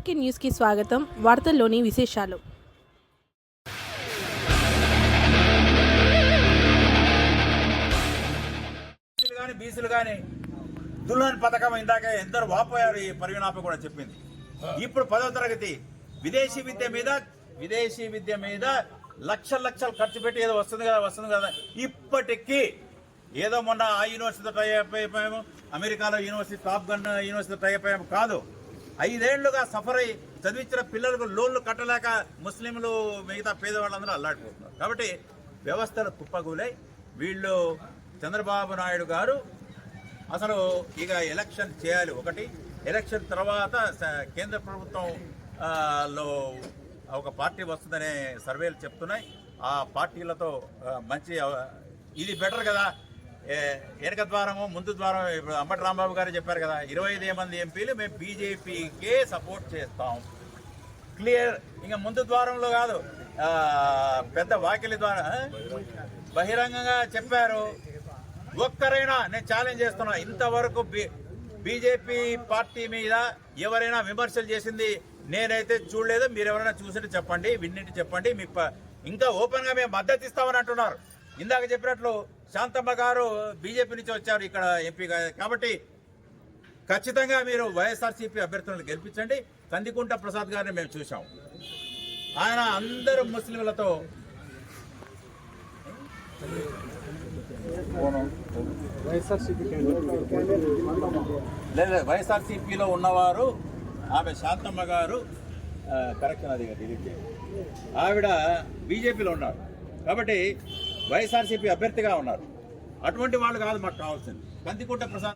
RRK న్యూస్కి స్వాగతం. వార్తల్లోని విశేషాలు. బీసీలు కానీ దుల్హన్ పథకం ఇందాక ఎందరు వాపోయారు. ఈ పరిగణాప కూడా చెప్పింది. ఇప్పుడు 10వ తరగతి విదేశీ విద్య మీద లక్షలు ఖర్చు పెట్టి ఏదో వస్తుంది కదా. ఇప్పటికీ ఏదో మొన్న ఆ యూనివర్సిటీతో టైప్ అయిపోయాము, అమెరికాలో యూనివర్సిటీ టాప్ గన్ యూనివర్సిటీతో టైప్ అయ్యాము కాదు. 5 ఏళ్లుగా సఫర్ అయ్యి చదివించిన పిల్లలకు లోన్లు కట్టలేక ముస్లింలు మిగతా పేదవాళ్ళందరూ అల్లాడిపోతున్నారు. కాబట్టి వ్యవస్థలు కుప్పకూలై వీళ్ళు చంద్రబాబు నాయుడు గారు అసలు ఇక ఎలక్షన్ చేయాలి. ఒకటి ఎలక్షన్ తర్వాత కేంద్ర ప్రభుత్వం లో ఒక పార్టీ వస్తుందనే సర్వేలు చెప్తున్నాయి. ఆ పార్టీలతో మంచి ఇది బెటర్ కదా. వెనక ద్వారము ముందు ద్వారం. ఇప్పుడు అంబటి రాంబాబు గారు చెప్పారు కదా, 25 మంది ఎంపీలు మేము బీజేపీకే సపోర్ట్ చేస్తాం. క్లియర్. ఇంకా ముందు ద్వారంలో కాదు, పెద్ద వాకిలి ద్వారా బహిరంగంగా చెప్పారు. ఒక్కరైనా నేను ఛాలెంజ్ చేస్తున్నా, ఇంతవరకు బీజేపీ పార్టీ మీద ఎవరైనా విమర్శలు చేసింది నేనైతే చూడలేదు. మీరు ఎవరైనా చూసినట్టు చెప్పండి, విన్నింటి చెప్పండి. మీకు ఇంకా ఓపెన్గా మేము మద్దతు ఇస్తామని అంటున్నారు. ఇందాక చెప్పినట్లు శాంతమ్మ గారు బీజేపీ నుంచి వచ్చారు ఇక్కడ ఎంపీగా. కాబట్టి ఖచ్చితంగా మీరు వైఎస్ఆర్సీపీ అభ్యర్థులను గెలిపించండి. కందికుంట ప్రసాద్ గారిని మేము చూసాం. ఆయన అందరూ ముస్లింలతో లేదు, వైఎస్ఆర్సీపీలో ఉన్నవారు ఆమె శాంతమ్మ గారు కరెక్షన్ అది డిలీట్ చేయాలి. ఆవిడ బీజేపీలో ఉన్నారు కాబట్టి వైఎస్ఆర్సీపీ అభ్యర్థిగా ఉన్నారు. అటువంటి వాళ్ళు కాదు మాకు కావాల్సింది. కందికుంట ప్రసాద్